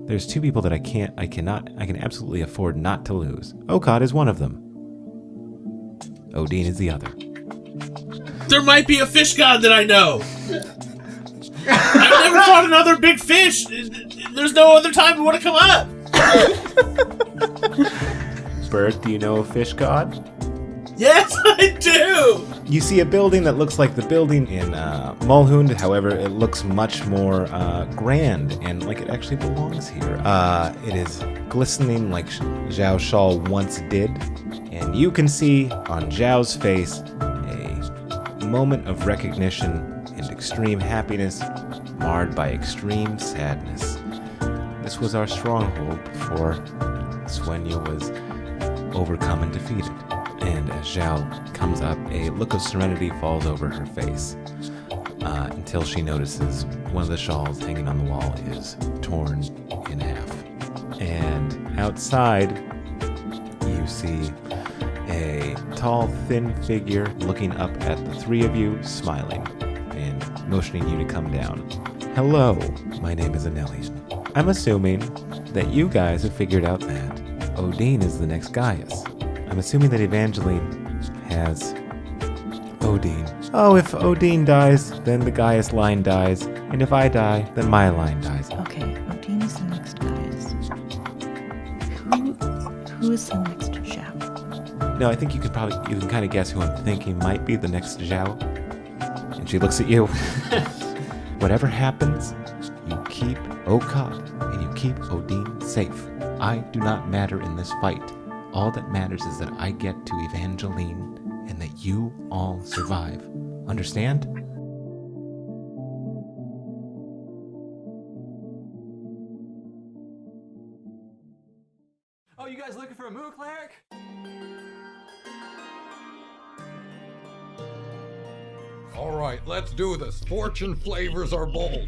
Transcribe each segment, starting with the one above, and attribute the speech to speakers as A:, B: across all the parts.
A: There's two people that I can absolutely afford not to lose. Okaat is one of them. Odine is the other.
B: There might be a fish god that I know. I've never fought another big fish. There's no other time we want to come up.
A: Burke, do you know a fish god?
B: Yes, I do.
A: You see a building that looks like the building in Mulhund. However, it looks much more grand and like it actually belongs here. It is glistening like Xiao Shao once did. And you can see on Zhao's face a moment of recognition and extreme happiness marred by extreme sadness. This was our stronghold before Sueno was overcome and defeated. And as Xiao comes up, a look of serenity falls over her face until she notices one of the shawls hanging on the wall is torn in half. And outside, you see a tall, thin figure looking up at the three of you, smiling and motioning you to come down. Hello, my name is Anelian. I'm assuming that you guys have figured out that Odine is the next Gaius. I'm assuming that Evangeline has Odine. Oh, if Odine dies, then the Gaius line dies. And if I die, then my line dies.
C: Okay, Odine is the next Gaius. Who is the next Xiao?
A: No, I think you can kind of guess who I'm thinking might be the next Xiao. And she looks at you. Whatever happens, you keep Okaat and you keep Odine safe. I do not matter in this fight. All that matters is that I get to Evangeline and that you all survive. Understand?
D: Oh, you guys looking for a Moo cleric?
E: All right, let's do this. Fortune flavors are bold.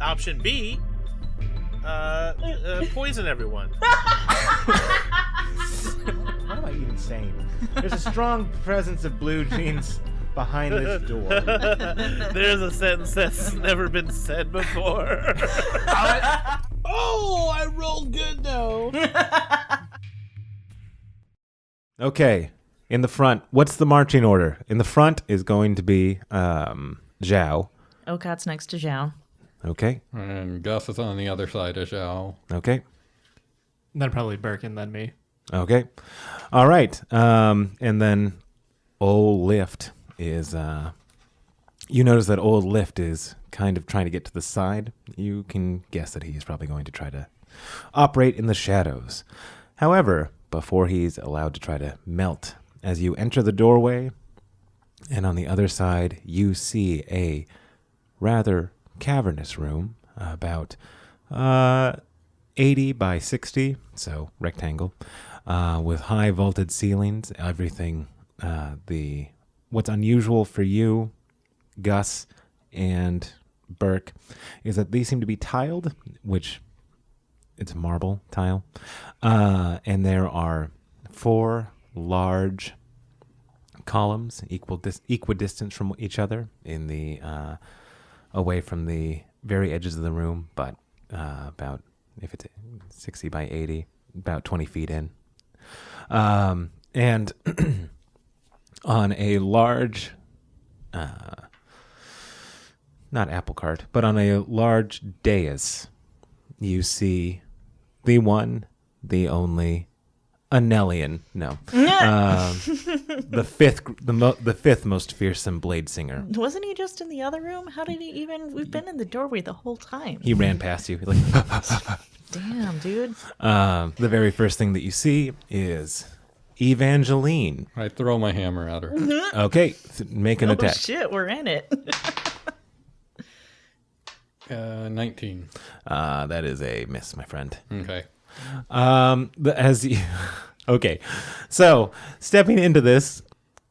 B: Option B, poison everyone.
A: What am I even saying? There's a strong presence of blue jeans behind this door.
B: There's a sentence that's never been said before. Oh, I rolled good though.
A: Okay, in the front, what's the marching order? In the front is going to be Xiao.
C: Okaat's next to Xiao.
A: Okay.
E: And Gus is on the other side of Xiao.
A: Okay.
D: Then probably Burke and then me.
A: Okay. All right. And then Old Lift is, you notice that Old Lift is kind of trying to get to the side. You can guess that he's probably going to try to operate in the shadows. However, before he's allowed to try to melt, as you enter the doorway, and on the other side, you see a rather cavernous room, about 80 by 60, so rectangle, with high vaulted ceilings. Everything, what's unusual for you, Gus and Burke, is that these seem to be tiled, which it's a marble tile, and there are 4 large columns equidistant from each other in the away from the very edges of the room, but about, if it's 60 by 80, about 20 feet in. And on a large, not apple cart, but on a large dais, you see the one, the only Anelian. No, the fifth most fearsome blade singer.
C: Wasn't he just in the other room? How did he even? We've been in the doorway the whole time.
A: He ran past you. He's like,
C: damn, dude.
A: The very first thing that you see is Evangeline.
E: I throw my hammer at her.
A: Okay, make an attack.
C: Oh shit, we're in it.
E: 19.
A: That is a miss, my friend.
E: Okay.
A: Okay, so stepping into this,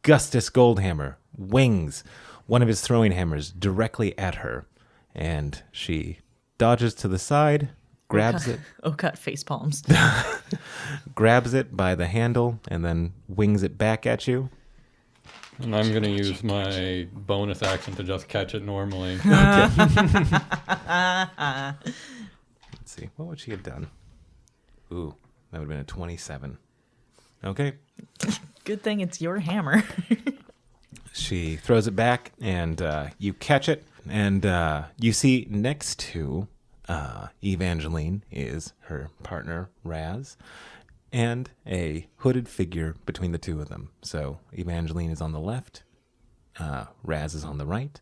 A: Gustus Goldhammer wings one of his throwing hammers directly at her, and she dodges to the side, grabs it.
C: Okaat face palms.
A: Grabs it by the handle and then wings it back at you.
E: And I'm going to use my bonus action to just catch it normally.
A: Let's see. What would she have done? Ooh, that would have been a 27. Okay.
C: Good thing it's your hammer.
A: She throws it back, and you catch it. And you see next to Evangeline is her partner, Raz, and a hooded figure between the two of them. So Evangeline is on the left, Raz is on the right,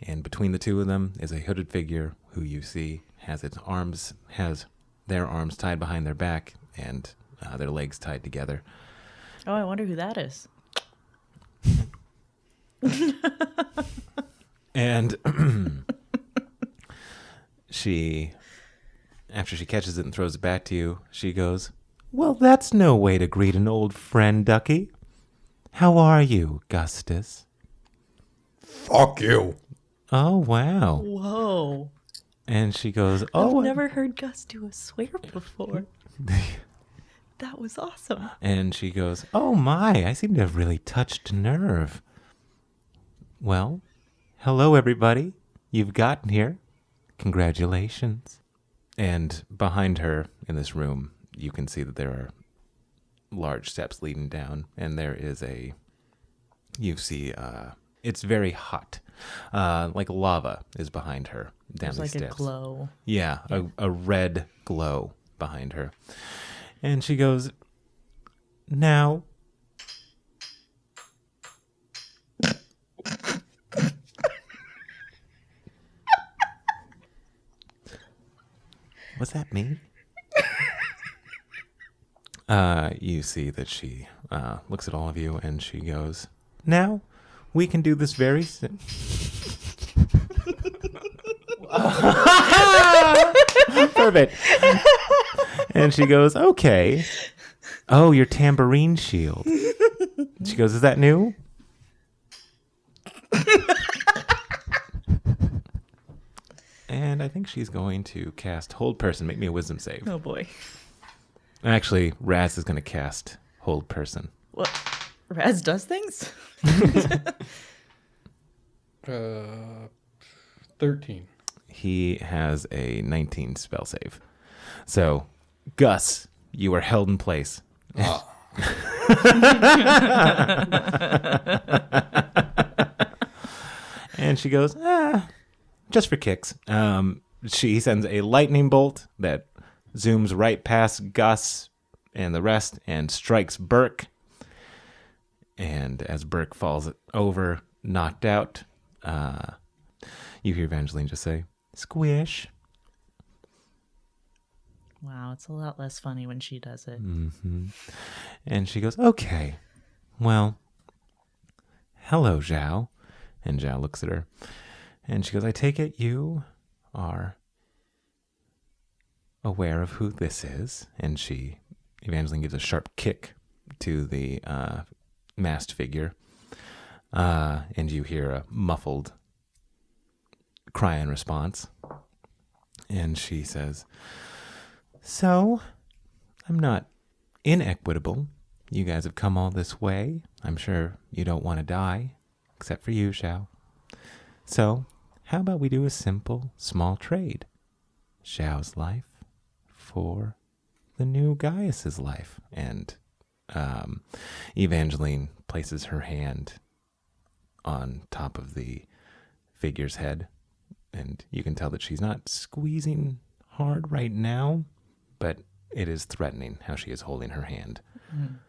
A: and between the two of them is a hooded figure who you see has their arms tied behind their back and their legs tied together.
C: Oh, I wonder who that is.
A: And after she catches it and throws it back to you, she goes, "Well, that's no way to greet an old friend, Ducky. How are you, Gustus?"
E: Fuck you.
A: Oh, wow.
C: Whoa.
A: And she goes,
C: I've
A: "Oh."
C: never heard Gus do a swear before. That was awesome.
A: And she goes, "Oh, my, I seem to have really touched a nerve. Well, hello, everybody. You've gotten here. Congratulations." And behind her in this room, you can see that there are large steps leading down, and there is it's very hot. Like lava is behind her down
C: There's
A: these
C: like
A: steps.
C: a glow.
A: Yeah, a red glow behind her. And she goes, "Now..." Was that me? You see that she looks at all of you and she goes, "Now, we can do this very Perfect. And she goes, "Okay. Oh, your tambourine shield." She goes, "Is that new?" And I think she's going to cast Hold Person. Make me a wisdom save.
C: Oh boy.
A: Actually, Raz is going to cast Hold Person.
C: What? Raz does things?
E: 13.
A: He has a 19 spell save. So, Gus, you are held in place. And she goes, just for kicks. She sends a lightning bolt that zooms right past Gus and the rest and strikes Burke. And as Burke falls over, knocked out, you hear Evangeline just say, "Squish."
C: Wow, it's a lot less funny when she does it.
A: Mm-hmm. And she goes, "Okay, well, hello, Xiao." And Xiao looks at her. And she goes, "I take it you are aware of who this is." And Evangeline gives a sharp kick to the masked figure. And you hear a muffled cry in response. And she says, "So, I'm not inequitable. You guys have come all this way. I'm sure you don't want to die, except for you, Xiao. So, how about we do a simple, small trade? Xiao's life for the new Gaius's life." And Evangeline places her hand on top of the figure's head. And you can tell that she's not squeezing hard right now, but it is threatening how she is holding her hand. Mm.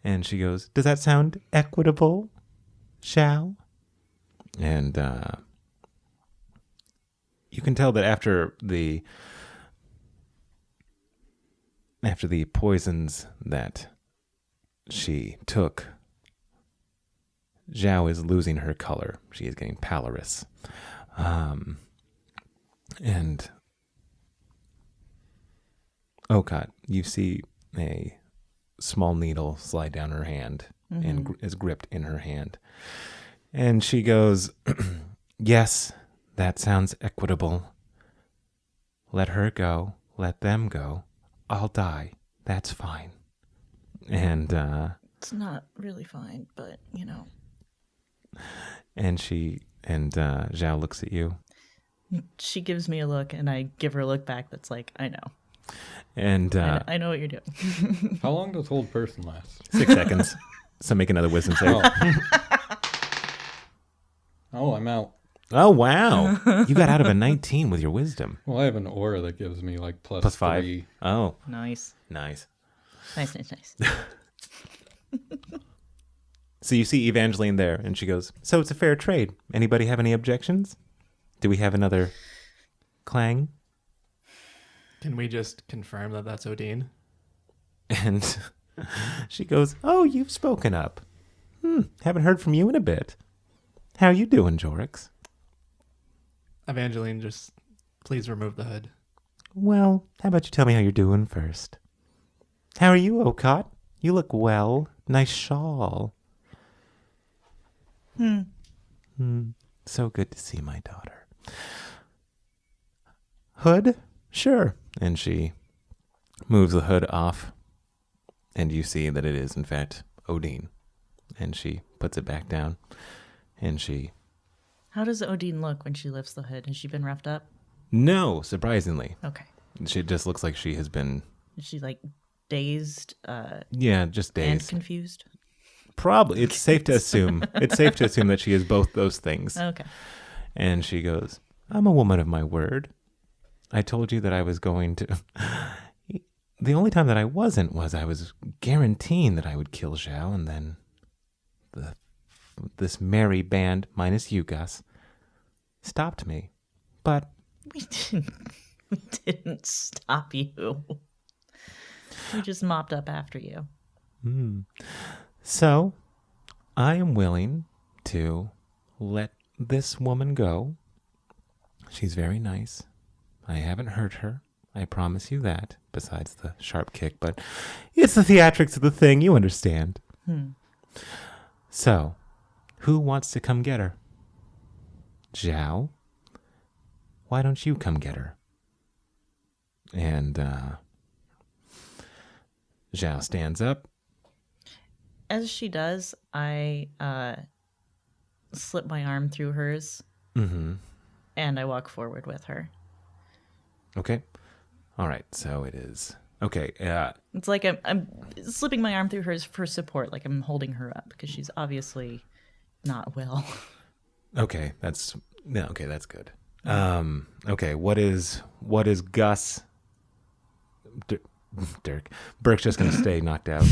A: And she goes, "Does that sound equitable, Xiao?" And you can tell that after the poisons that she took, Xiao is losing her color. She is getting pallorous. And Okaat, you see a small needle slide down her hand and is gripped in her hand. And she goes, "Yes, that sounds equitable. Let her go. Let them go. I'll die. That's fine." And
C: It's not really fine, but, you know.
A: And Xiao looks at you.
C: She gives me a look, and I give her a look back that's like, I know.
A: And
C: I know what you're doing.
E: How long does hold person last?
A: 6 seconds. So make another wisdom save.
E: Oh, I'm out.
A: Oh, wow. You got out of a 19 with your wisdom.
E: Well, I have an aura that gives me like
A: Plus 5.
E: 3.
A: Oh,
C: Nice.
A: nice.
C: Nice, nice, nice.
A: So you see Evangeline there, and she goes, so it's a fair trade. Anybody have any objections? Do we have another clang?
D: Can we just confirm that that's Odine?
A: And she goes, oh, you've spoken up. Haven't heard from you in a bit. How you doing, Jorrix?
D: Evangeline, just please remove the hood.
A: Well, how about you tell me how you're doing first? How are you, Okaat? You look well. Nice shawl. So good to see my daughter. Hood? Sure. And she moves the hood off, and you see that it is, in fact, Odine. And she puts it back down, and she...
C: How does Odine look when she lifts the hood? Has she been roughed up?
A: No, surprisingly.
C: Okay.
A: She just looks like she has been...
C: Is she like dazed
A: Yeah, just
C: and
A: dazed.
C: confused?
A: Probably. It's safe to assume. It's safe to assume that she is both those things.
C: Okay.
A: And she goes, I'm a woman of my word. I told you that I was going to... The only time that I wasn't was I was guaranteeing that I would kill Xiao, and then this merry band, minus you, Gus, stopped me. But...
C: We didn't stop you. We just mopped up after you.
A: So, I am willing to let this woman go. She's very nice. I haven't hurt her. I promise you that, besides the sharp kick, but it's the theatrics of the thing, you understand. So, who wants to come get her? Xiao? Why don't you come get her? And Xiao stands up.
C: As she does, I slip my arm through hers, and I walk forward with her.
A: Okay. All right. So it is. Okay.
C: It's like I'm slipping my arm through hers for support, like I'm holding her up because she's obviously not well.
A: Okay. That's good. Okay. What is Gus? Dirk. Burke's just gonna stay knocked out.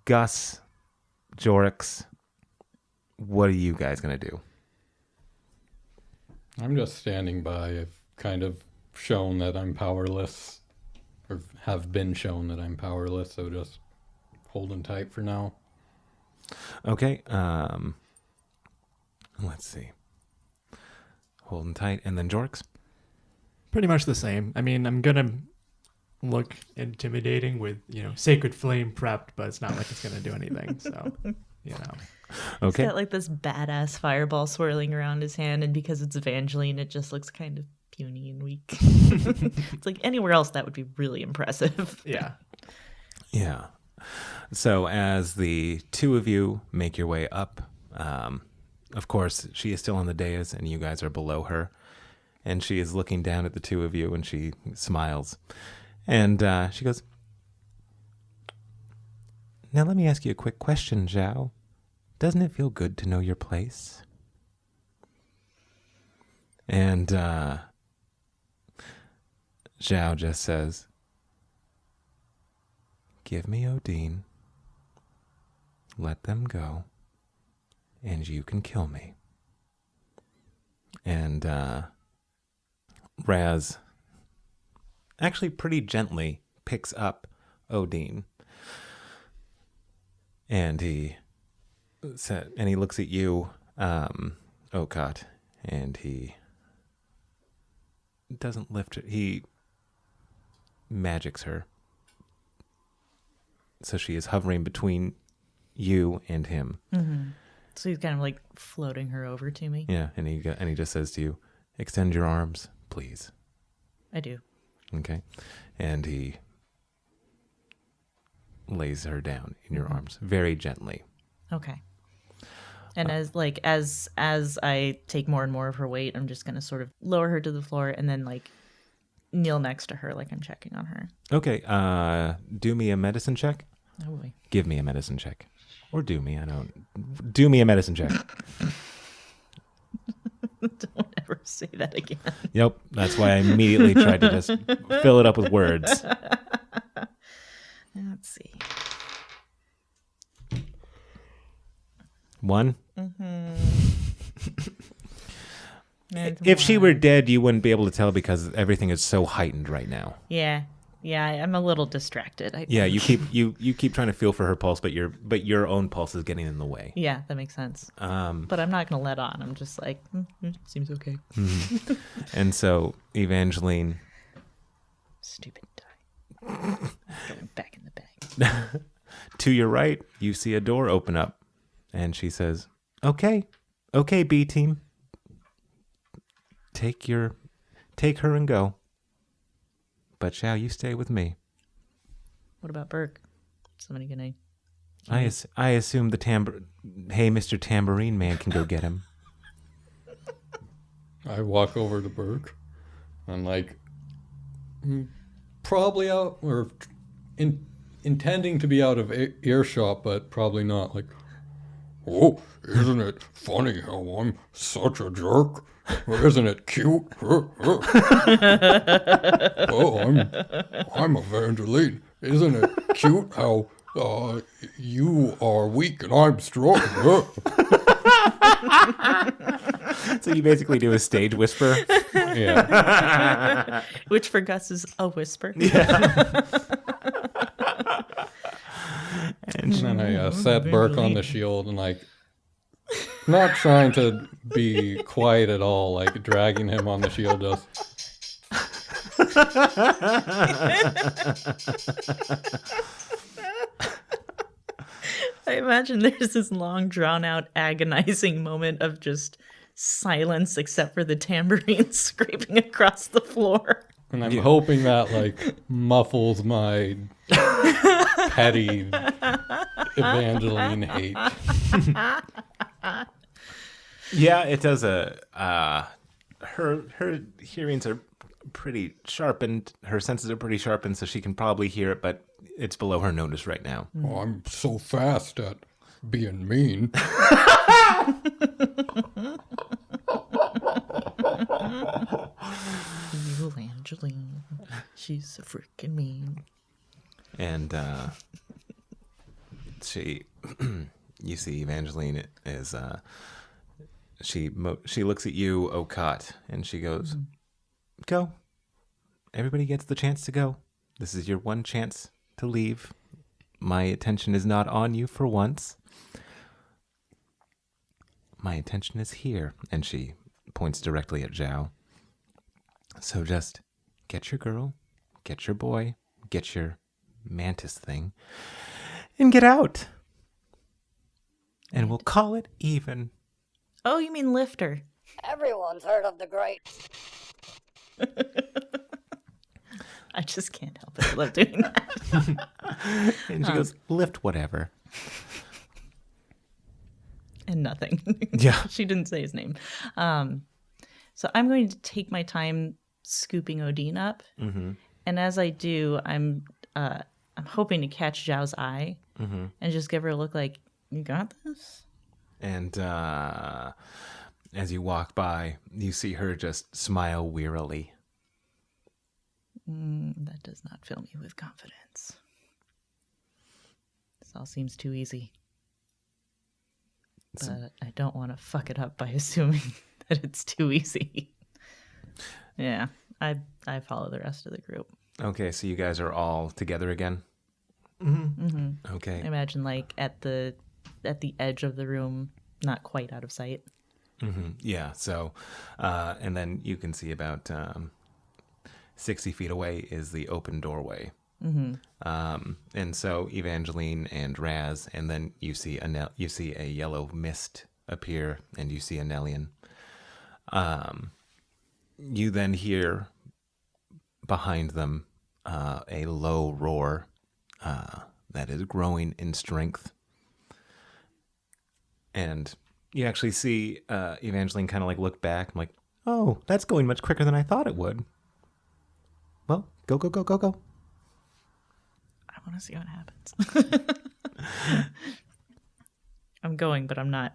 A: Gus, Jorrix, what are you guys gonna do?
E: I'm just standing by. I've kind of shown that I'm powerless, or have been shown that I'm powerless, so just holding tight for now.
A: Okay. Let's see. Holding tight, and then Jorrix.
D: Pretty much the same. I mean, I'm gonna look intimidating with, Sacred Flame prepped, but it's not like it's gonna do anything, so,
A: Okay.
C: He's got like this badass fireball swirling around his hand, and because it's Evangeline, it just looks kind of puny and weak. It's like anywhere else that would be really impressive.
D: Yeah.
A: Yeah. So as the two of you make your way up, of course, she is still on the dais and you guys are below her. And she is looking down at the two of you and she smiles. And she goes, now let me ask you a quick question, Xiao. Doesn't it feel good to know your place? And Xiao just says, give me Odine, let them go, and you can kill me. And Raz actually pretty gently picks up Odine, and he looks at you, Okaat, and he doesn't lift her. He magics her. So she is hovering between you and him.
C: Mm-hmm. So he's kind of like floating her over to me.
A: Yeah, and he just says to you, extend your arms, please.
C: I do.
A: Okay. And he lays her down in your arms very gently.
C: Okay. And as I take more and more of her weight, I'm just gonna sort of lower her to the floor and then like kneel next to her like I'm checking on her.
A: Okay. Do me a medicine check.
C: Oh boy.
A: Give me a medicine check. Or do me. I don't. Do me a medicine check.
C: Don't ever say that again.
A: Yep. That's why I immediately tried to just fill it up with words.
C: Let's see.
A: 1. If she were dead, you wouldn't be able to tell because everything is so heightened right now.
C: Yeah, I'm a little distracted. I
A: Yeah,
C: think.
A: you keep trying to feel for her pulse, but your own pulse is getting in the way.
C: Yeah, that makes sense. But I'm not gonna let on. I'm just like, seems okay.
A: And so Evangeline,
C: Stupid die. Going back in the bag.
A: to your right, you see a door open up, and she says, "Okay, B team, take her and go. But Xiao, you stay with me."
C: What about Burke? Somebody gonna?
A: I assume the Hey, Mr. Tambourine Man can go get him.
E: I walk over to Burke. I'm like, probably out or intending to be out of earshot, but probably not. Like, oh, isn't it funny how I'm such a jerk? Or isn't it cute? Oh, I'm Evangeline. Isn't it cute how you are weak and I'm strong?
A: So you basically do a stage whisper.
E: Yeah.
C: Which for Gus is a whisper.
A: Yeah.
E: And then I set Burke on the shield and like, not trying to be quiet at all, like dragging him on the shield just.
C: I imagine there's this long, drawn-out, agonizing moment of just silence, except for the tambourine scraping across the floor.
E: And I'm hoping that like muffles my petty Evangeline hate.
A: Yeah, it does. Her hearings are pretty sharpened. Her senses are pretty sharpened, so she can probably hear it, but it's below her notice right now.
E: Oh, I'm so fast at being mean.
C: Evangeline, she's so freaking mean.
A: And she, you see, Evangeline is she looks at you, Okaat, and she goes, "Go. Everybody gets the chance to go. This is your one chance to leave. My attention is not on you for once. My attention is here." And she points directly at Xiao. "So just get your girl, get your boy, get your mantis thing, and get out. And we'll call it even."
C: Oh, you mean Lifter?
F: Everyone's heard of the great.
C: I just can't help it. I love doing that.
A: And she goes, "Lift whatever."
C: And nothing.
A: Yeah.
C: She didn't say his name. So I'm going to take my time scooping Odine up.
A: Mm-hmm.
C: And as I do, I'm hoping to catch Xiao's eye and just give her a look like, "You got this?"
A: And as you walk by, you see her just smile wearily.
C: That does not fill me with confidence. This all seems too easy. But I don't want to fuck it up by assuming that it's too easy. Yeah, I follow the rest of the group.
A: Okay, so you guys are all together again? Okay.
C: I imagine like at the edge of the room, not quite out of sight.
A: Yeah, so, and then you can see about 60 feet away is the open doorway. And so Evangeline and Raz, and then you see a yellow mist appear, and you see a Nellian. You then hear behind them a low roar that is growing in strength. And you actually see Evangeline kind of like look back. I'm like, oh, that's going much quicker than I thought it would. Well, go.
C: I want to see what happens. I'm going, but I'm not.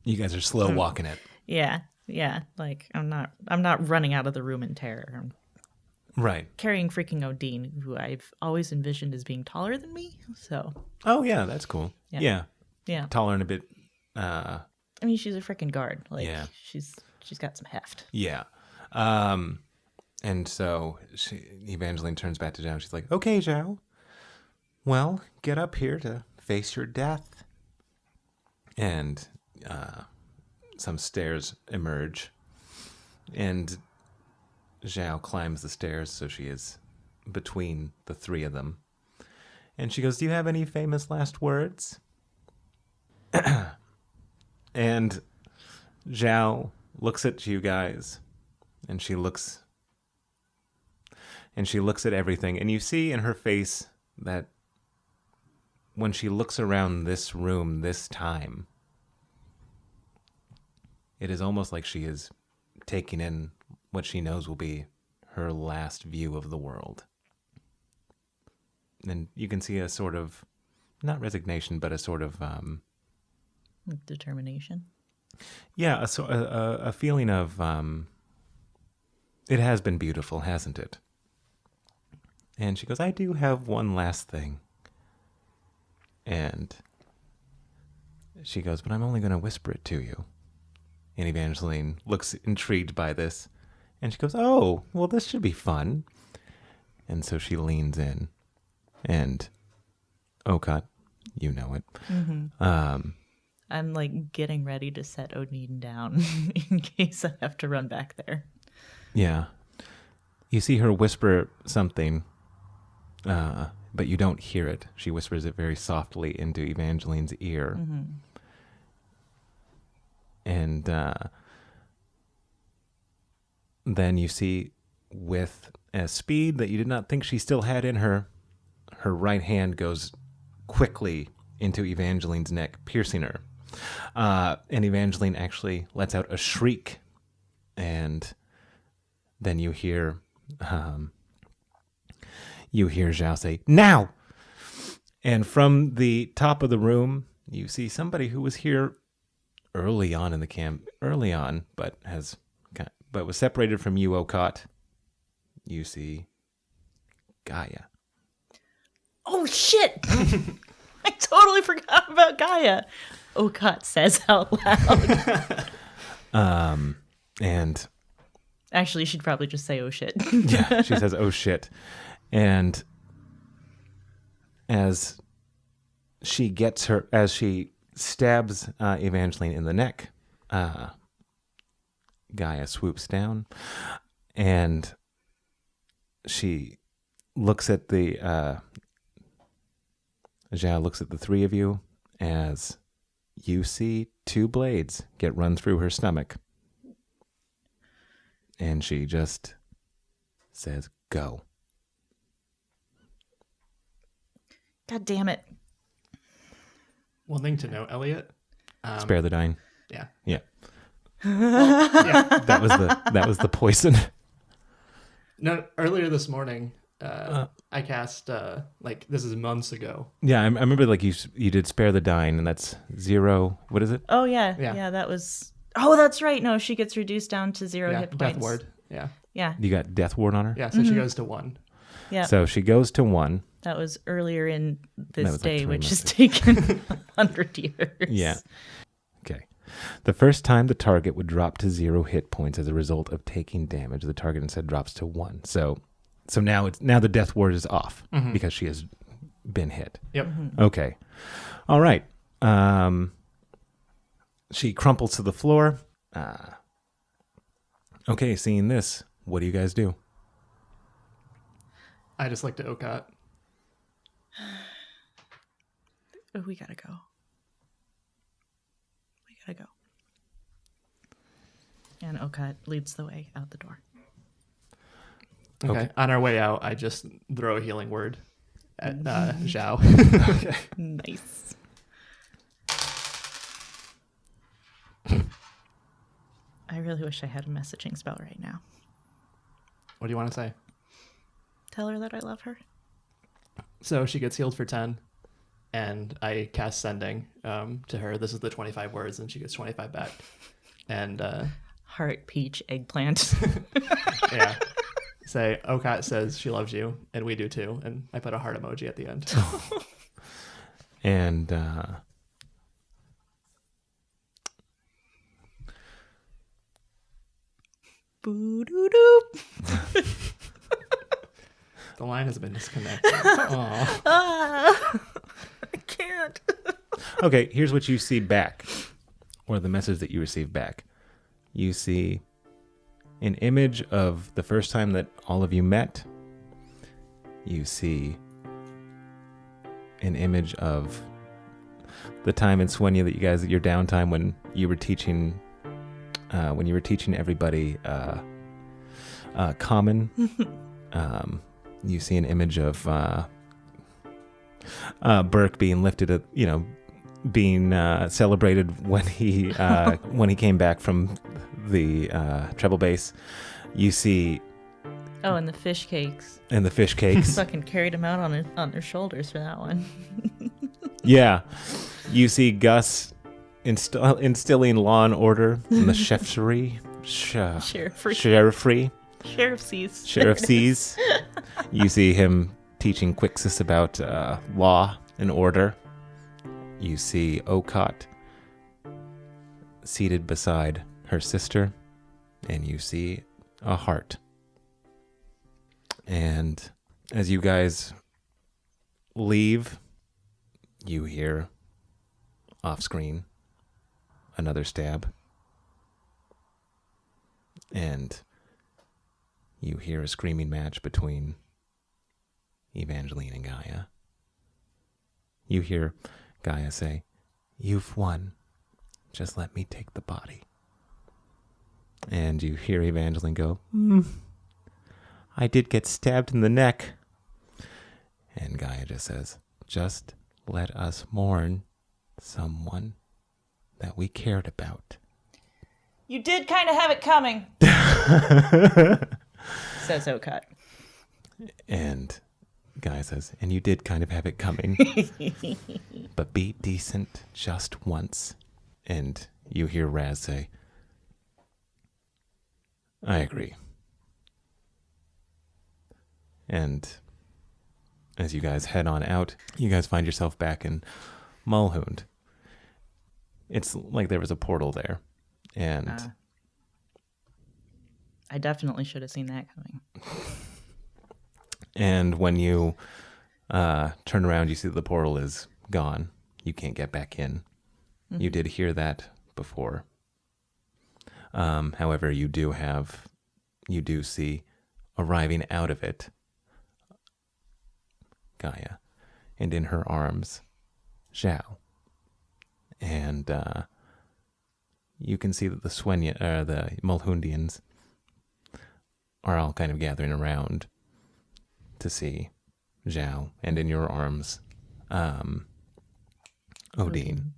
A: You guys are slow walking it.
C: Yeah. Like I'm not running out of the room in terror. I'm
A: Right.
C: carrying freaking Odine, who I've always envisioned as being taller than me. So.
A: Oh yeah, that's cool. Yeah. Taller and a bit.
C: I mean, she's a freaking guard. Like,
A: Yeah.
C: she's got some heft.
A: Yeah. And so Evangeline turns back to Xiao. She's like, okay, Xiao. Well, get up here to face your death. And some stairs emerge. And Xiao climbs the stairs, so she is between the three of them. And she goes, do you have any famous last words? And Xiao looks at you guys, and she looks at everything, and you see in her face that when she looks around this room this time, it is almost like she is taking in what she knows will be her last view of the world. And you can see a sort of, not resignation, but a sort of
C: Determination.
A: yeah, a feeling of it has been beautiful, hasn't it? And she goes, I do have one last thing. And she goes, but I'm only going to whisper it to you. And Evangeline looks intrigued by this. And she goes, oh, well, this should be fun. And so she leans in. And Okaat, you know it.
C: Mm-hmm. I'm like getting ready to set Odine down in case I have to run back there.
A: Yeah. You see her whisper something, but you don't hear it. She whispers it very softly into Evangeline's ear.
C: Mm-hmm.
A: And then you see, with a speed that you did not think she still had in her, her right hand goes quickly into Evangeline's neck, piercing her. And Evangeline actually lets out a shriek. And then you hear Xiao say, now! And from the top of the room, you see somebody who was here early on in the camp, but was separated from you, Okaat. You see Gaia.
C: Oh, shit! I totally forgot about Gaia. Okaat says out loud.
A: And
C: actually, she'd probably just say, oh, shit.
A: yeah, she says, oh, shit. And as she stabs Evangeline in the neck, Gaia swoops down, and she looks at Xiao looks at the three of you as you see two blades get run through her stomach. And she just says, go.
C: God damn it.
D: One thing to note, Elliot.
A: Spare the dying.
D: Yeah.
A: Yeah.
D: Well, yeah.
A: That was the poison.
D: No, earlier this morning, I cast this is months ago.
A: Yeah, I remember like you did spare the dying, and that's 0. What is it?
C: Oh, yeah. Yeah, that was... Oh, that's right. No, she gets reduced down to 0 hit points.
D: Death ward. Yeah.
C: Yeah.
A: You got death ward on her?
D: Yeah, so she goes to 1.
C: Yeah.
A: So she goes to 1.
C: That was earlier in this
A: like
C: day,
A: 3
C: which has
A: months.
C: taken 100 years.
A: Yeah. Okay. The first time the target would drop to 0 hit points as a result of taking damage, the target instead drops to 1. So now the death ward is off because she has been hit.
D: Yep.
A: Okay. All right. She crumples to the floor. Okay, seeing this, what do you guys do?
D: I just looked at Okaat.
C: Oh, we gotta go. And Okaat leads the way out the door.
D: Okay. On our way out, I just throw a healing word at Xiao.
C: Nice. I really wish I had a messaging spell right now.
D: What do you want to say?
C: Tell her that I love her.
D: So she gets healed for 10, and I cast sending to her. This is the 25 words, and she gets 25 back. And
C: Heart, peach, eggplant.
D: yeah, say Okaat says she loves you, and we do too. And I put a heart emoji at the end.
A: And
C: Boo-doo-doo.
D: The line has been disconnected. Aw.
C: I can't.
A: okay, here's what you see back, or the message that you receive back. You see an image of the first time that all of you met. You see an image of the time in Sueno that you guys, your downtime when you were teaching everybody common. You see an image of Burke being lifted, being celebrated when he came back from the treble bass. You see.
C: Oh, and the fish cakes. Fucking carried him out on their shoulders for that one.
A: Yeah. You see Gus instilling law and order in the cheffery. Sheriffry. Sheriffsies. You see him teaching Quixis about law and order. You see Okaat seated beside her sister, and you see a heart. And as you guys leave, you hear off screen another stab. And you hear a screaming match between Evangeline and Gaia. You hear Gaia say, "You've won. Just let me take the body." And you hear Evangeline go, "I did get stabbed in the neck." And Gaia just says, "Just let us mourn someone that we cared about."
C: You did kind of have it coming. Says Okaat.
A: And Gaia says, "And you did kind of have it coming. But be decent just once." And you hear Raz say, "I agree." And as you guys head on out, you guys find yourself back in Mulhound. It's like there was a portal there. And
C: I definitely should have seen that coming.
A: And when you turn around, you see that the portal is gone. You can't get back in. Mm-hmm. You did hear that before. However, you do see arriving out of it Gaia, and in her arms Xiao. And you can see that the Mulhoundians are all kind of gathering around to see Xiao, and in your arms, Odine.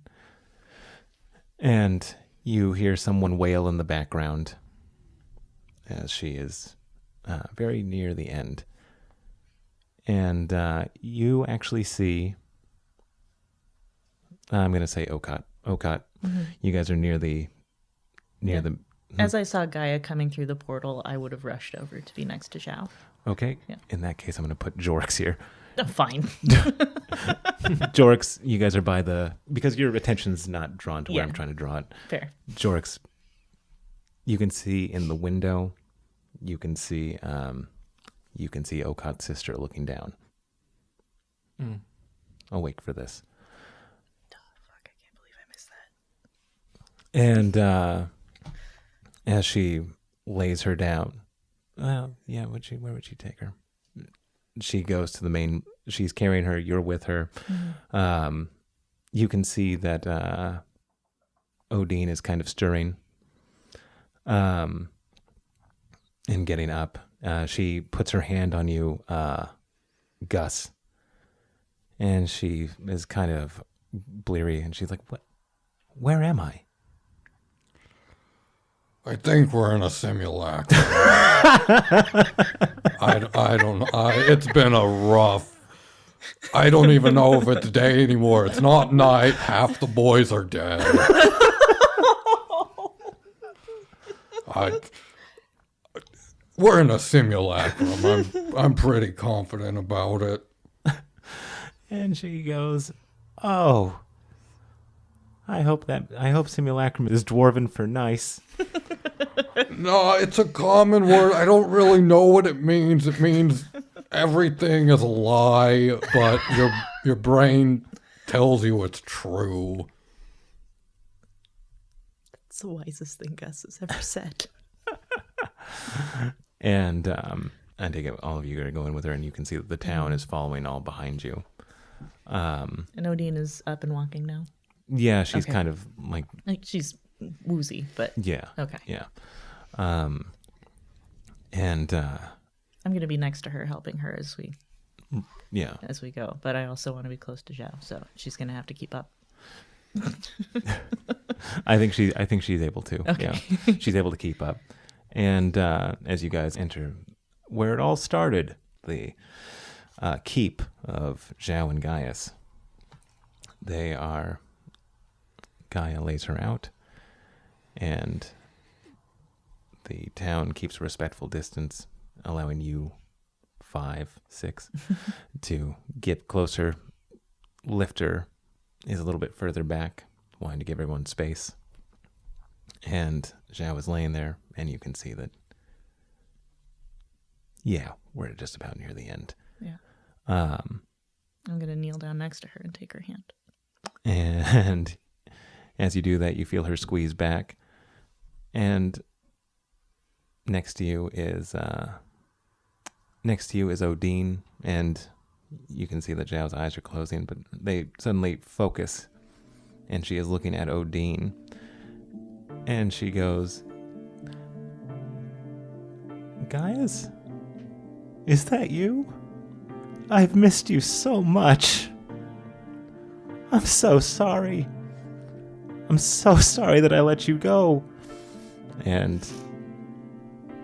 A: And you hear someone wail in the background as she is very near the end. And you actually see, I'm going to say Okaat. Okaat, you guys are near the...
C: As I saw Gaia coming through the portal, I would have rushed over to be next to Xiao.
A: Okay.
C: Yeah.
A: In that case, I'm going to put Jorrix here.
C: Oh, fine.
A: Jorrix, you guys are by because your attention's not drawn to where I'm trying to draw it.
C: Fair.
A: Jorrix, you can see in the window, you can see Okaat's sister looking down. Awake for this.
C: Fuck, I can't believe I missed that.
A: And as she lays her down, where would she take her? She goes to the main, she's carrying her, you're with her. Mm-hmm. You can see that Odine is kind of stirring and getting up. She puts her hand on you, Gus, and she is kind of bleary, and she's like, "What? Where am I?"
E: I think we're in a simulacrum. I don't know. It's been a rough. I don't even know if it's day anymore. It's not night. Half the boys are dead. We're in a simulacrum. I'm pretty confident about it.
A: And she goes, "Oh, I hope simulacrum is dwarven for nice."
E: No, it's a common word. I don't really know what it means. It means everything is a lie, but your brain tells you it's true.
C: That's the wisest thing Gus has ever said.
A: And I take it all of you are going with her, and you can see that the town is following all behind you.
C: And Odine is up and walking now.
A: Yeah, she's
C: Okay.
A: kind of like
C: she's woozy, but
A: yeah.
C: okay.
A: Yeah.
C: I'm gonna be next to her, helping her as we go. But I also want to be close to Xiao, so she's gonna have to keep up.
A: I think she's able to.
C: Okay.
A: Yeah, she's able to keep up. And as you guys enter where it all started, the keep of Xiao and Gaius, Gaia lays her out, and the town keeps a respectful distance, allowing you 5, 6 to get closer. Lifter is a little bit further back, wanting to give everyone space. And Xiao is laying there, and you can see that, we're just about near the end.
C: Yeah. I'm going to kneel down next to her and take her hand.
A: And as you do that, you feel her squeeze back. And next to you is Odine, and you can see that Xiao's eyes are closing, but they suddenly focus, and she is looking at Odine. And she goes, "Gaius, is that you? I've missed you so much. I'm so sorry. I'm so sorry that I let you go." And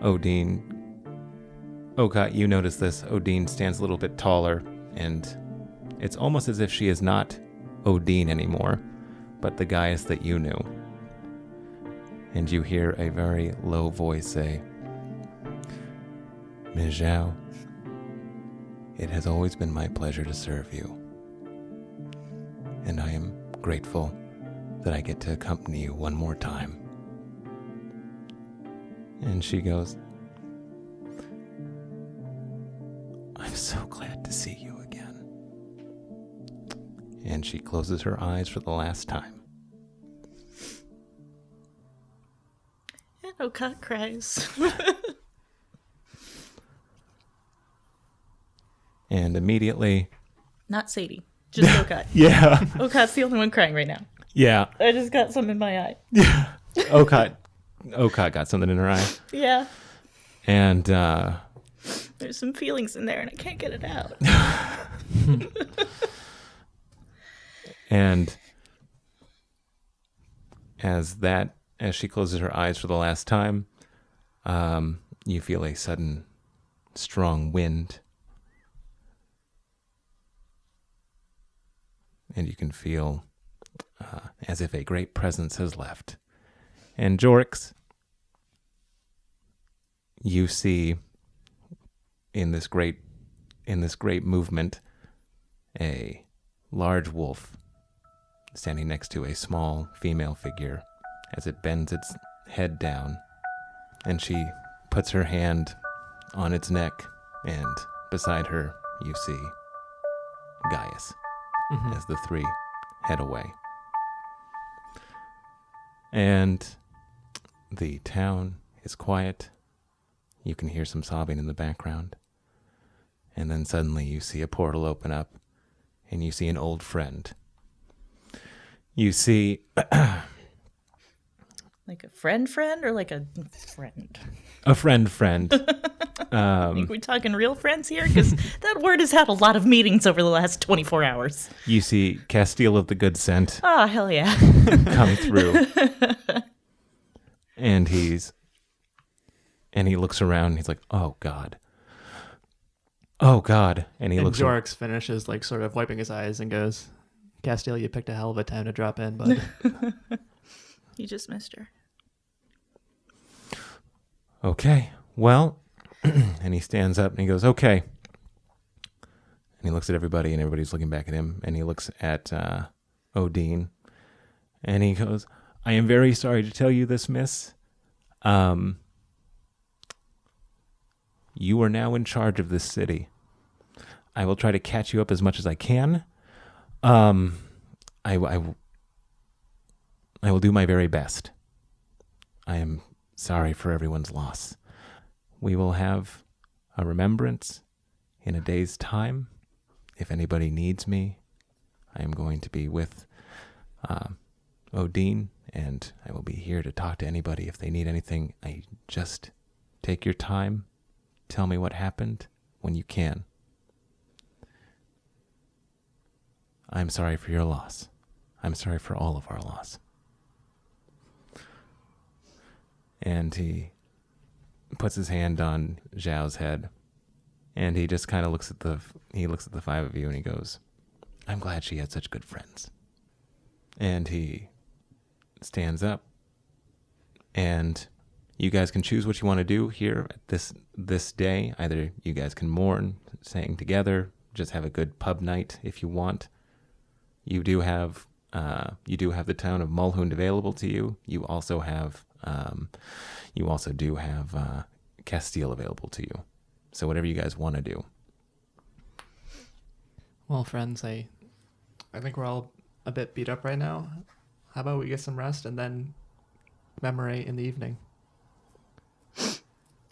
A: Odine, Okaat, you notice this. Odine stands a little bit taller, and it's almost as if she is not Odine anymore, but the Gaius that you knew. And you hear a very low voice say, "Ms. Xiao, it has always been my pleasure to serve you. And I am grateful that I get to accompany you one more time." And she goes, "I'm so glad to see you again." And she closes her eyes for the last time.
C: And Okaat cries.
A: And immediately...
C: Not Sadie, just Okaat.
A: Yeah.
C: Okaat's the only one crying right now.
A: Yeah.
C: I just got some in my eye.
A: Okaat got something in her eye.
C: Yeah.
A: And
C: There's some feelings in there and I can't get it out.
A: and as she closes her eyes for the last time, you feel a sudden strong wind. And you can feel as if a great presence has left. And Jorrix, you see in this great movement a large wolf standing next to a small female figure as it bends its head down, and she puts her hand on its neck, and beside her you see Gaius as the three head away. And the town is quiet. You can hear some sobbing in the background. And then suddenly you see a portal open up, and you see an old friend. You see...
C: Like a friend or like a friend?
A: A friend.
C: Are we talking real friends here? Because that word has had a lot of meetings over the last 24 hours.
A: You see Castile of the Good Scent
C: Ah, hell yeah.
A: come through. And he looks around and he's like, oh God. Oh God. And
D: And Jorrix finishes like sort of wiping his eyes and goes, Castile, you picked a hell of a time to drop in, bud.
C: You just missed her.
A: Okay, well, and he stands up and he goes, okay. And he looks at everybody and everybody's looking back at him. And he looks at Odine and he goes, I am very sorry to tell you this, miss. You are now in charge of this city. I will try to catch you up as much as I can. I will do my very best. I am sorry for everyone's loss. We will have a remembrance in a day's time. If anybody needs me, I am going to be with Odine, and I will be here to talk to anybody if they need anything. I just take your time. Tell me what happened when you can. I'm sorry for your loss. I'm sorry for all of our loss. And he puts his hand on Xiao's head, and he just kind of looks at the five of you, and he goes, I'm glad she had such good friends. And he stands up, and you guys can choose what you want to do here at this day. Either you guys can mourn, staying together, just have a good pub night if you want. You do have the town of Mulhound available to you. You also do have Castile available to you. So whatever you guys want to do.
D: Well, friends, I think we're all a bit beat up right now. How about we get some rest and then commemorate in the evening?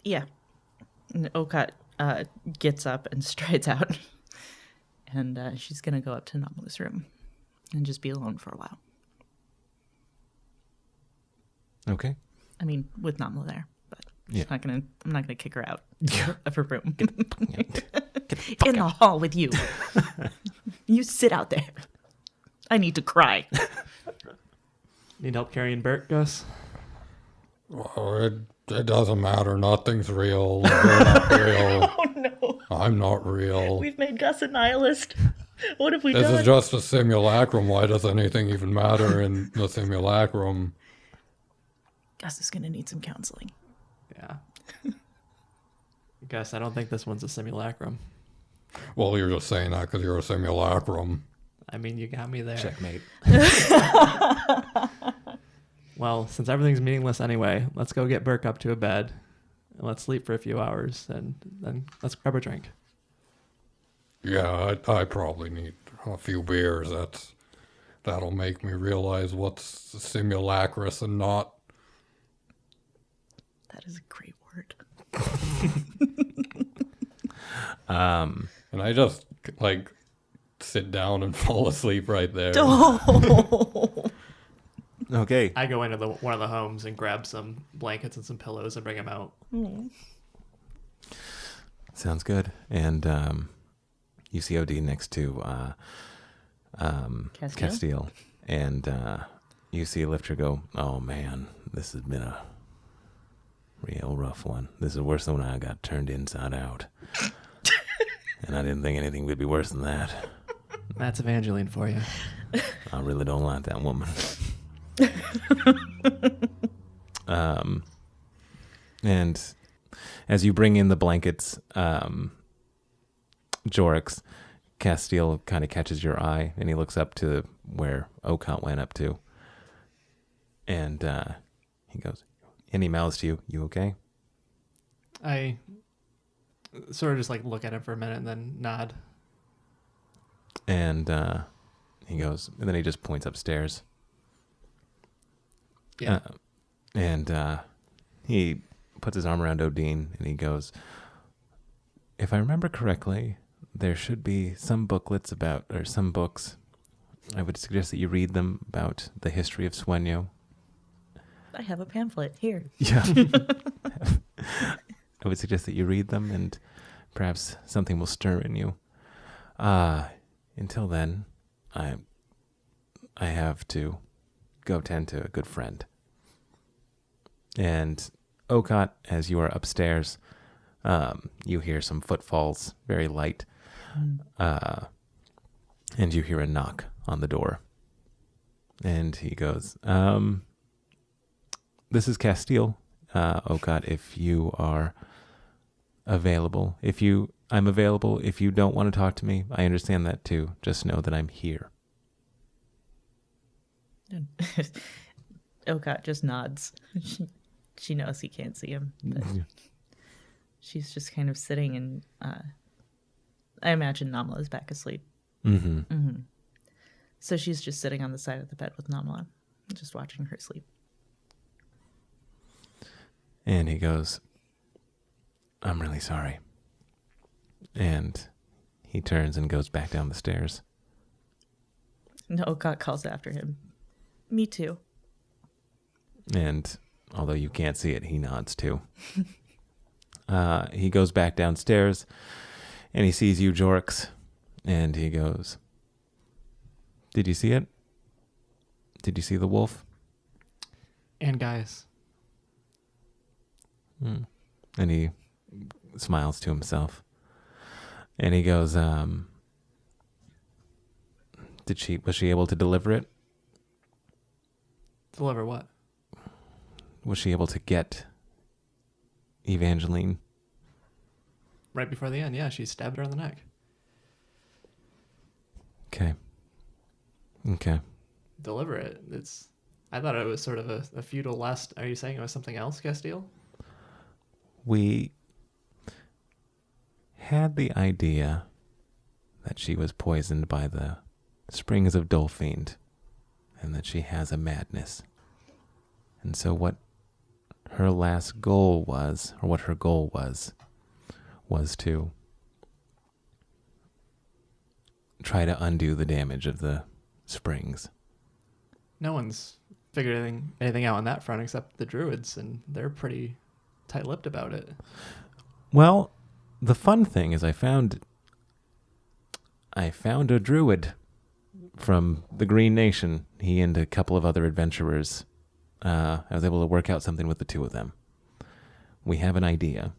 C: Yeah. And Okaat gets up and strides out. And she's going to go up to Namalu's room and just be alone for a while.
A: Okay.
C: I mean, with Namalu there, but
A: Yeah.
C: I'm not gonna kick her out of her room. In the hall with you. You sit out there. I need to cry.
D: Need help carrying Burke, Gus?
E: Well, it doesn't matter. Nothing's real. You're not real.
C: Oh no.
E: I'm not real.
C: We've made Gus a nihilist. What have we
E: This
C: done?
E: is just a simulacrum. Why does anything even matter in the simulacrum?
C: Gus is gonna need some counseling.
D: Yeah. Gus, I don't think this one's a simulacrum.
E: Well, you're just saying that because you're a simulacrum.
D: I mean, you got me there.
A: Checkmate.
D: Well, since everything's meaningless anyway, let's go get Burke up to a bed and let's sleep for a few hours and then let's grab a drink.
E: Yeah, I probably need a few beers. That'll make me realize what's simulacrous and not.
C: That is a great word.
E: And I just sit down and fall asleep right there.
C: Oh.
A: Okay.
D: I go into one of the homes and grab some blankets and some pillows and bring them out.
A: Sounds good. And you see Odine next to Castile. And you see Lifter go, oh man, this has been a real rough one. This is worse than when I got turned inside out. And I didn't think anything would be worse than that.
D: That's Evangeline for you.
A: I really don't like that woman. And as you bring in the blankets, Jorrix, Castile kind of catches your eye, and he looks up to where Okaat went up to. And he goes, and he mouths to you, you okay?
D: I sort of just look at him for a minute and then nod.
A: And he goes, and then he just points upstairs.
D: Yeah.
A: And he puts his arm around Odine, and he goes, if I remember correctly, there should be some booklets or some books. I would suggest that you read them about the history of Sueno.
C: I have a pamphlet here.
A: Yeah. I would suggest that you read them, and perhaps something will stir in you. Until then, I have to go tend to a good friend. And Okaat, as you are upstairs, you hear some footfalls, very light, and you hear a knock on the door. And he goes, this is Castile. Okaat, if you are available. I'm available. If you don't want to talk to me, I understand that too. Just know that I'm here.
C: Okaat just nods. She knows he can't see him. But she's just kind of sitting and I imagine Namla is back asleep. So she's just sitting on the side of the bed with Namla, just watching her sleep.
A: And he goes, I'm really sorry. And he turns and goes back down the stairs.
C: And Okaat calls after him. Me too.
A: And although you can't see it, he nods too. He goes back downstairs and he sees you, Jorrix. And he goes, did you see it? Did you see the wolf?
D: And guys.
A: And he smiles to himself. And he goes, was she able to deliver it?
D: Deliver what?
A: Was she able to get Evangeline?
D: Right before the end, yeah, she stabbed her on the neck.
A: Okay.
D: Deliver it. I thought it was sort of a futile lust. Are you saying it was something else, Castile?
A: We had the idea that she was poisoned by the springs of Dolphind and that she has a madness. And so what her last goal was, or what her goal was to try to undo the damage of the springs.
D: No one's figured anything out on that front except the druids, and they're pretty tight-lipped about it.
A: Well, the fun thing is I found a druid from the Green Nation. He and a couple of other adventurers. I was able to work out something with the two of them. We have an idea,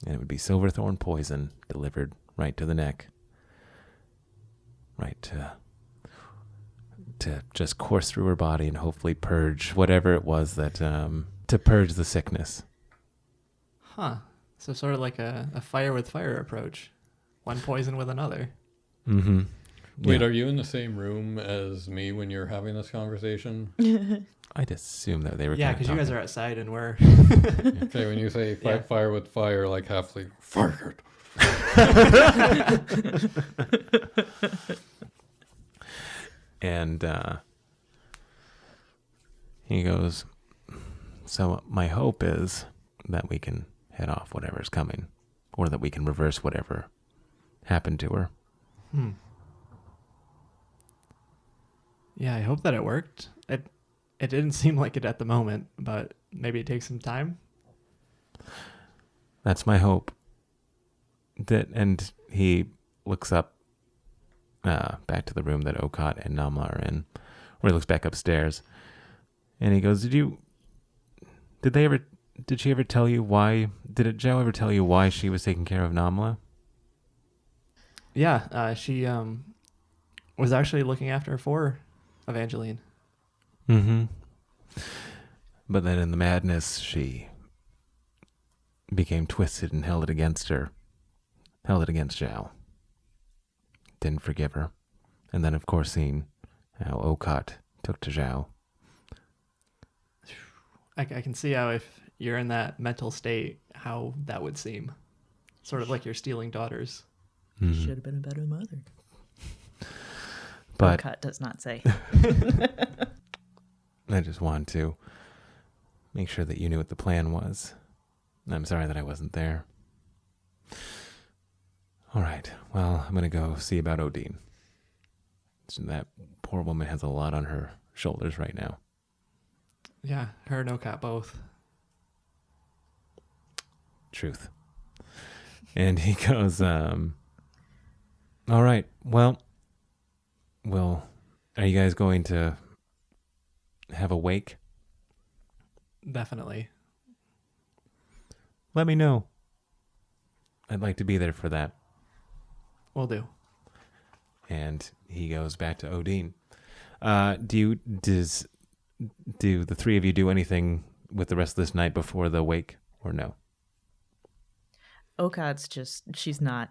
A: and it would be silverthorn poison delivered right to the neck. Right to just course through her body and hopefully purge whatever it was that, to purge the sickness.
D: Huh. So sort of like a fire with fire approach. One poison with another.
A: Mm-hmm.
E: Wait,
A: Yeah.
E: are you in the same room as me when you're having this conversation?
A: I'd assume that they were.
D: Yeah, because you guys are outside and we're...
E: Okay, when you say
D: Yeah.
E: fire with fire, like halfly, fired.
A: And he goes, so my hope is that we can head off whatever's coming, or that we can reverse whatever happened to her.
D: Yeah, I hope that it worked. It didn't seem like it at the moment, but maybe it takes some time.
A: That's my hope. And he looks up back to the room that Okaat and Namla are in, where he looks back upstairs, and he goes, did she ever tell you why, did Xiao ever tell you why she was taking care of Namla?
D: Yeah, she was actually looking after her for Evangeline.
A: Mm-hmm. But then in the madness, she became twisted and held it against Xiao. Didn't forgive her. And then, of course, seeing how Okaat took to Xiao.
D: I can see how if you're in that mental state, how that would seem. Sort of like you're stealing daughters.
A: Mm-hmm.
C: Should have been a better mother.
A: But
C: Okaat does not say.
A: I just wanted to make sure that you knew what the plan was. I'm sorry that I wasn't there. All right. Well, I'm going to go see about Odine. That poor woman has a lot on her shoulders right now.
D: Yeah, her and Okaat both.
A: Truth. And he goes, all right. Well, are you guys going to have a wake
D: Definitely.
A: Let me know. I'd like to be there for that.
D: Will do.
A: And he goes back to Odine. Do the three of you do anything with the rest of this night before the wake, or no?
C: Okaat's just she's not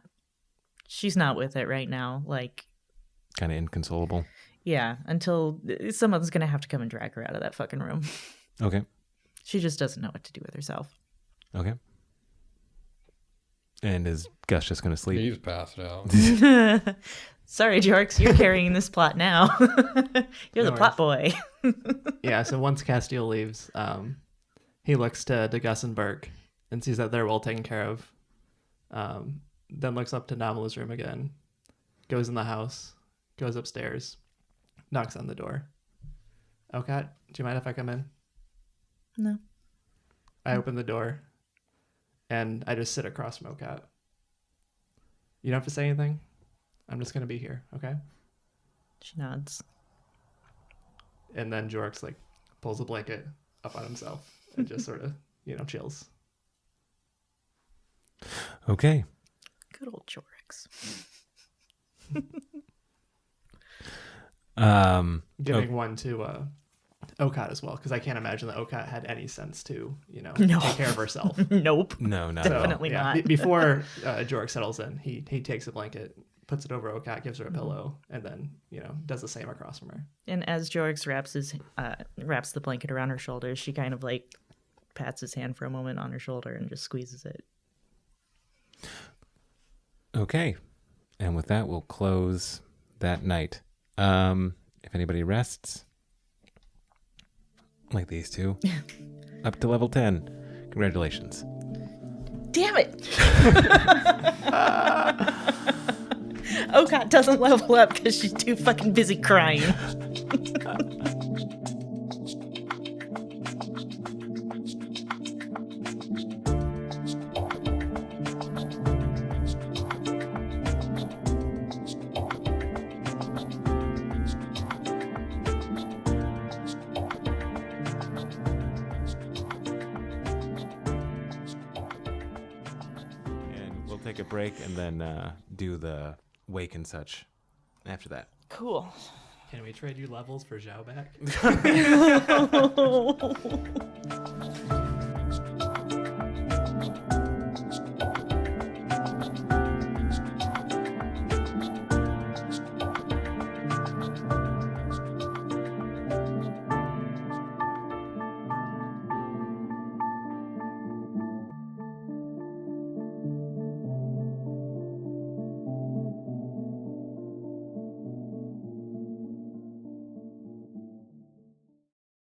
C: with it right now. Like,
A: Kind of inconsolable.
C: yeah, until someone's gonna have to come and drag her out of that fucking room.
A: Okay.
C: She just doesn't know what to do with herself.
A: Okay. And is Gus just going to sleep?
E: He's passed out.
C: Sorry, Jorrix, you're carrying this plot now. You're the
D: No
C: plot boy.
D: Yeah, so once Castiel leaves, he looks to Gus and Burke and sees that they're well taken care of. Then looks up to Namalu's room again, goes in the house, goes upstairs, knocks on the door. Okaat, do you mind if I come in?
C: No.
D: I open the door, and I just sit across from Okaat. You don't have to say anything. I'm just going to be here, okay?
C: She nods.
D: And then Jorrix, like, pulls a blanket up on himself and just sort of, chills.
A: Okay.
C: Good old Jorrix.
D: Giving one to Okaat as well, because I can't imagine that Okaat had any sense to,
C: No.
D: take care of herself.
C: Nope.
A: No, not
C: Definitely
A: at all.
C: not.
D: Before Jorrix settles in, he takes a blanket, puts it over Okaat, gives her a pillow, and then, does the same across from her.
C: And as Jorrix wraps the blanket around her shoulders, she kind of like pats his hand for a moment on her shoulder and just squeezes it.
A: Okay. And with that, we'll close that night. If anybody rests, like these two, up to level 10. Congratulations.
C: Damn it! Okaat doesn't level up because she's too fucking busy crying.
A: And we'll take a break and then do the wake and such after that.
C: Cool.
D: Can we trade you levels for Xiao back?